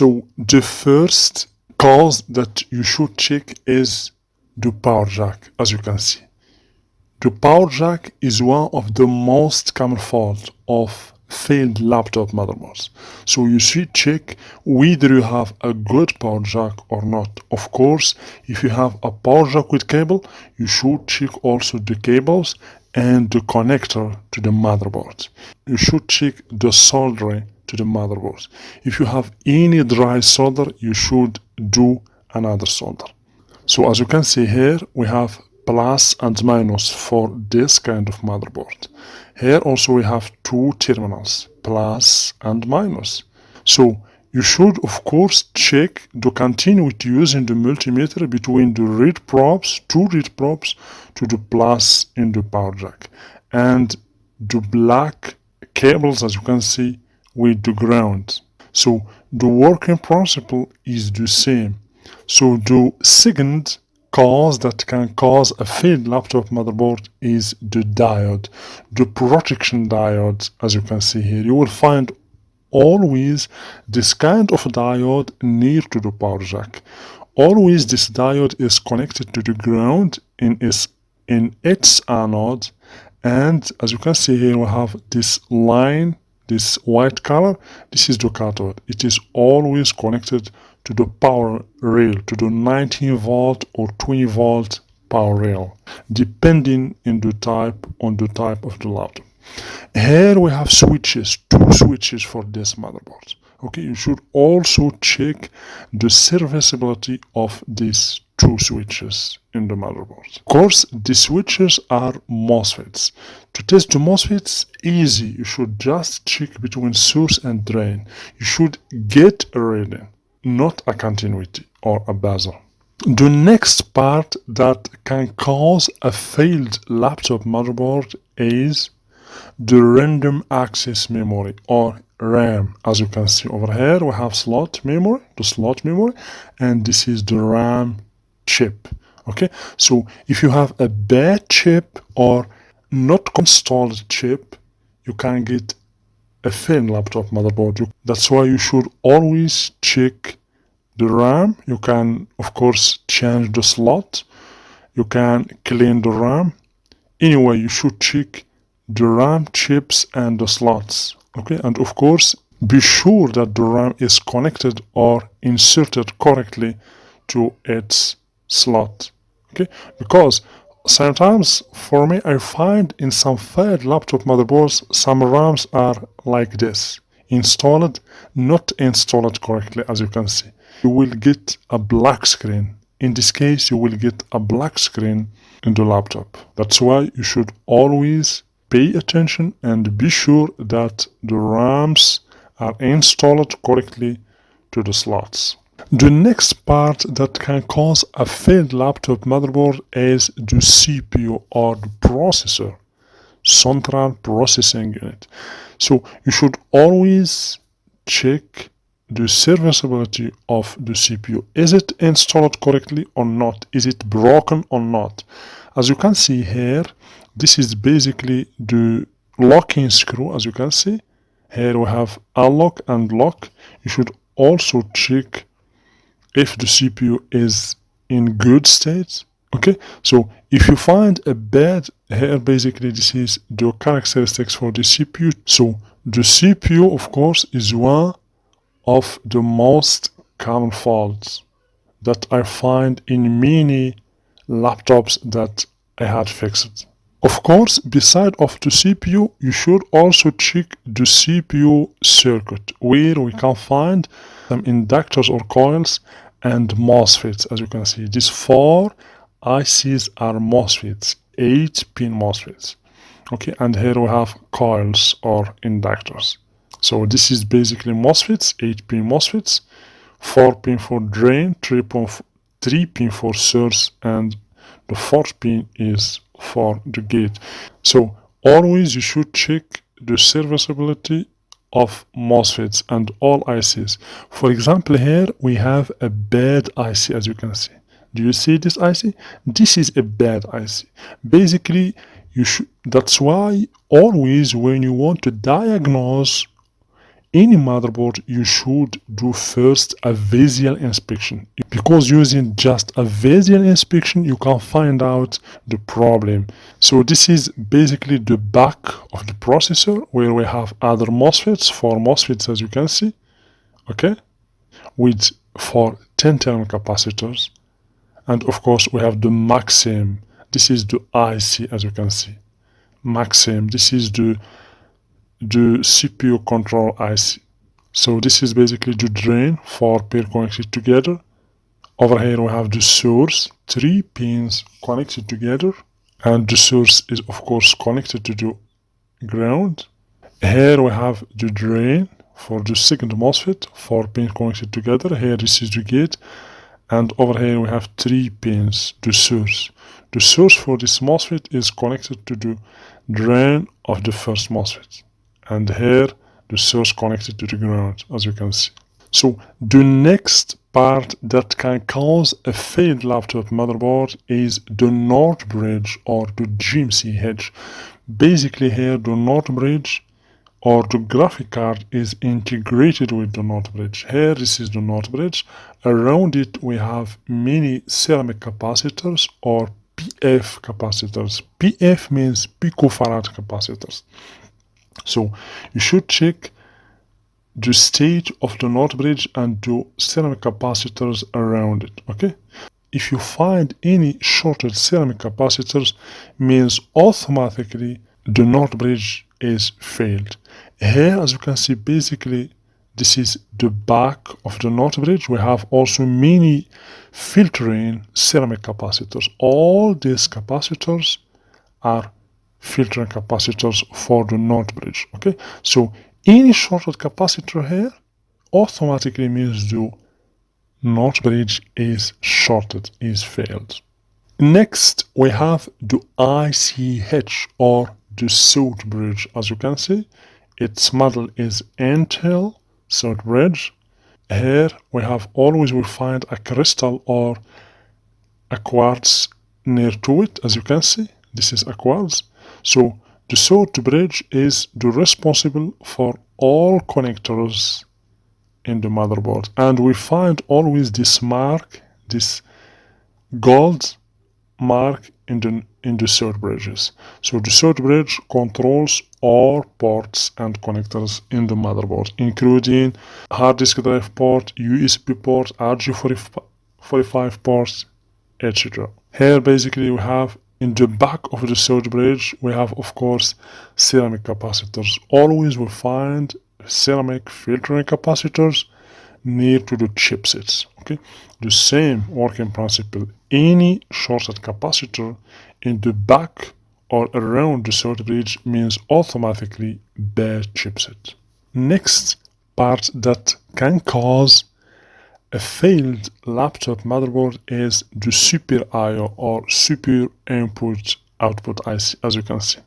So the first cause that you should check is the power jack, as you can see. The power jack is one of the most common faults of failed laptop motherboards. So you should check whether you have a good power jack or not. Of course, if you have a power jack with cable, you should check also the cables and the connector to the motherboard. You should check the soldering to the motherboard. If you have any dry solder, you should do another solder. So as you can see here, we have plus and minus for this kind of motherboard. Here also we have two terminals, plus and minus. So you should of course check the continuity using the multimeter between the red probes, two red probes to the plus in the power jack, and the black cables, as you can see, with the ground. So the working principle is the same. So the second cause that can cause a failed laptop motherboard is the diode, the protection diode. As you can see here, you will find always this kind of diode near to the power jack. Always this diode is connected to the ground in its anode, and as you can see here, we have this line, this white color. This is the cathode. It is always connected to the power rail, to the 19 volt or 20 volt power rail, depending on the type of the laptop. Here we have switches, two switches for this motherboard. Okay, you should also check the serviceability of these two switches in the motherboard. Of course, the switches are MOSFETs. To test the MOSFETs, easy. You should just check between source and drain. You should get a reading, not a continuity or a bezel. The next part that can cause a failed laptop motherboard is the random access memory, or RAM. As you can see over here, we have slot memory, and this is the RAM chip. Okay, so if you have a bad chip or not installed chip, you can get a failed laptop motherboard. That's why you should always check the RAM. You can of course change the slot, you can clean the RAM. Anyway, you should check the RAM chips and the slots. Okay, and of course be sure that the RAM is connected or inserted correctly to its slot. Okay, because sometimes for me I find in some failed laptop motherboards some RAMs are like this, installed, not installed correctly. As you can see, you will get a black screen. In this case, you will get a black screen in the laptop. That's why you should always pay attention and be sure that the RAMs are installed correctly to the slots. The next part that can cause a failed laptop motherboard is the CPU, or the processor, central processing unit. So you should always check the serviceability of the CPU. Is it installed correctly or not? Is it broken or not? As you can see here, this is basically the locking screw. As you can see here, we have unlock and lock. You should also check if the CPU is in good state. Okay, so if you find a bad here, basically this is the characteristics for the CPU. So the CPU, of course, is one of the most common faults that I find in many laptops that I had fixed. Of course, beside of the CPU, you should also check the CPU circuit, where we can find some inductors or coils and MOSFETs. As you can see, these four ICs are MOSFETs, 8-pin MOSFETs. Okay, and here we have coils or inductors. So this is basically MOSFETs, 8-pin MOSFETs, 4-pin for drain, 3-pin for source, and the 4th pin is for the gate. So always you should check the serviceability of MOSFETs and all ICs. For example, here we have a bad IC, as you can see. Do you see this IC? This is a bad IC. Basically, that's why always when you want to diagnose any motherboard, you should do first a visual inspection, because using just a visual inspection you can find out the problem. So this is basically the back of the processor, where we have other MOSFETs, 4 MOSFETs as you can see, okay, with 4 10 capacitors, and of course we have the Maxim. This is the IC as you can see, Maxim. This is the CPU control IC. So this is basically the drain, 4 pins connected together. Over here we have the source, 3 pins connected together, and the source is of course connected to the ground. Here we have the drain for the second MOSFET, 4 pins connected together. Here this is the gate, and over here we have 3 pins, the source. The source for this MOSFET is connected to the drain of the first MOSFET, and here the source connected to the ground as you can see. So the next part that can cause a failed laptop motherboard is the North bridge or the GMC hedge. Basically here the North bridge or the graphic card is integrated with the North bridge. Here this is the North bridge. Around it we have many ceramic capacitors or PF capacitors. PF means picofarad capacitors. So you should check the state of the North bridge and the ceramic capacitors around it, okay? If you find any shorted ceramic capacitors, means automatically the North bridge is failed. Here as you can see, basically this is the back of the North bridge. We have also many filtering ceramic capacitors. All these capacitors are filtering capacitors for the North bridge, okay? So any shorted capacitor here automatically means the North bridge is shorted, is failed. Next we have the ICH or the South bridge. As you can see, its model is Intel South bridge. Here we have always will find a crystal or a quartz near to it. As you can see, this is a quartz. So the South bridge is the responsible for all connectors in the motherboard, and we find always this mark, this gold mark in the South bridges. So the South bridge controls all ports and connectors in the motherboard, including hard disk drive port, USB port, RJ45 ports, etc. Here basically we have in the back of the South bridge, we have of course ceramic capacitors. Always we find ceramic filtering capacitors near to the chipsets, okay? The same working principle. Any shorted capacitor in the back or around the South bridge means automatically bad chipset. Next part that can cause a failed laptop motherboard is the Super I/O or Super Input Output IC, as you can see.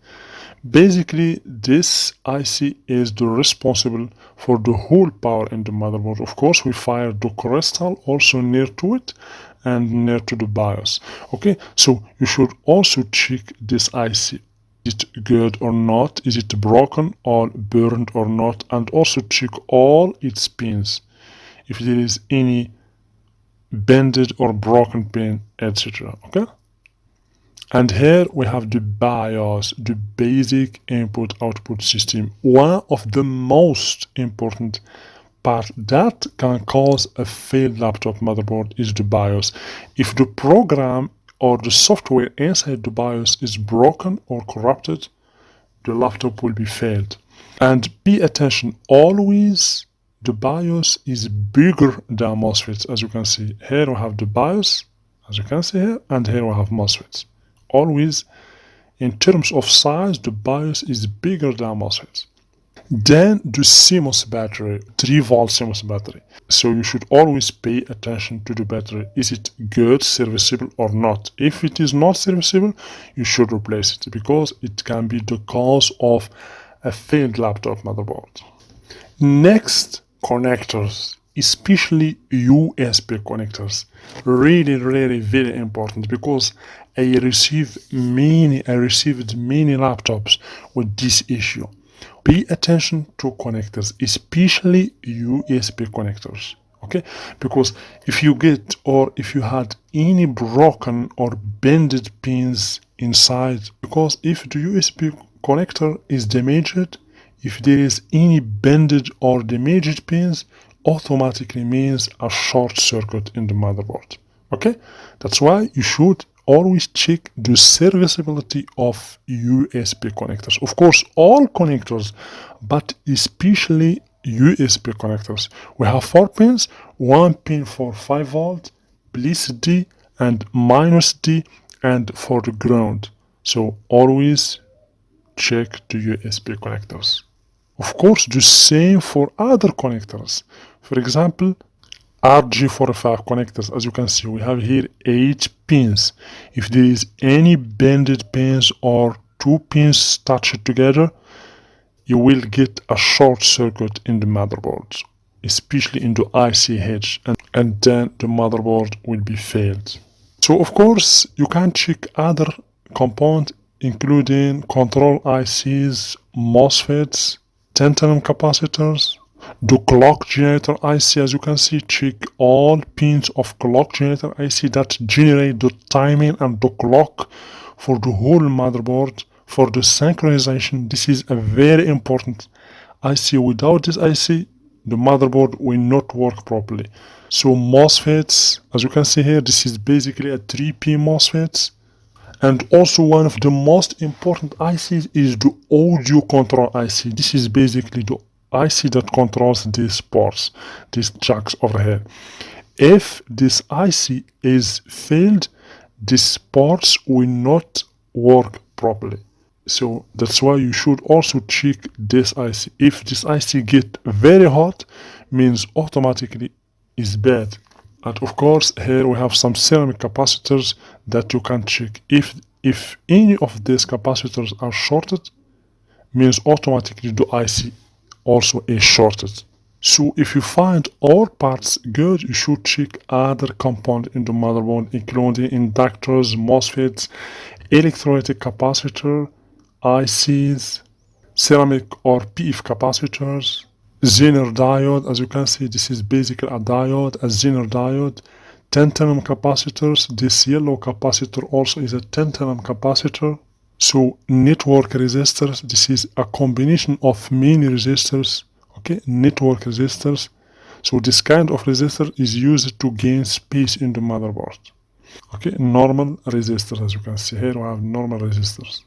Basically, this IC is the responsible for the whole power in the motherboard. Of course, we fire the crystal also near to it and near to the BIOS. Okay, so you should also check this IC. Is it good or not? Is it broken or burned or not? And also check all its pins. If there is any bended or broken pin, etc. Okay? And here we have the BIOS, the basic input output system. One of the most important part that can cause a failed laptop motherboard is the BIOS. If the program or the software inside the BIOS is broken or corrupted, the laptop will be failed. And pay attention, always the BIOS is bigger than MOSFETs. As you can see, here we have the BIOS, as you can see here, and here we have MOSFETs. Always, in terms of size, the BIOS is bigger than MOSFETs. Then the CMOS battery, 3-volt CMOS battery. So you should always pay attention to the battery. Is it good, serviceable or not? If it is not serviceable, you should replace it because it can be the cause of a failed laptop motherboard. Next, connectors, especially USB connectors. Really, very important because I received many laptops with this issue. Pay attention to connectors, especially USB connectors. Okay, because if you get or if you had any broken or bended pins inside, because if the USB connector is damaged, if there is any bended or damaged pins, automatically means a short circuit in the motherboard. Okay, that's why you should always check the serviceability of USB connectors. Of course, all connectors, but especially USB connectors. We have 4 pins, one pin for 5 volt, plus D and minus D, and for the ground. So always check the USB connectors. Of course, the same for other connectors. For example, RG45 connectors. As you can see, we have here 8 pins. If there is any bended pins or 2 pins touched together, you will get a short circuit in the motherboard, especially in the IC head, and then the motherboard will be failed. So of course, you can check other components including control ICs, MOSFETs, tantalum capacitors, the clock generator IC. As you can see, check all pins of clock generator IC that generate the timing and the clock for the whole motherboard for the synchronization. This is a very important IC. Without this IC, the motherboard will not work properly. So MOSFETs, as you can see here, this is basically a 3P MOSFETs. And also one of the most important ICs is the audio control IC. This is basically the IC that controls these ports, these jacks over here. If this IC is failed, these ports will not work properly. So that's why you should also check this IC. If this IC get very hot, means automatically is bad. And of course, here we have some ceramic capacitors that you can check. If any of these capacitors are shorted, means automatically the IC also is shorted. So if you find all parts good, you should check other components in the motherboard, including inductors, MOSFETs, electrolytic capacitor, ICs, ceramic or PF capacitors, Zener diode. As you can see, this is basically a diode, a Zener diode. Tantalum capacitors. This yellow capacitor also is a tantalum capacitor. So network resistors. This is a combination of many resistors. Okay, network resistors. So this kind of resistor is used to gain space in the motherboard. Okay, normal resistors. As you can see here, we have normal resistors.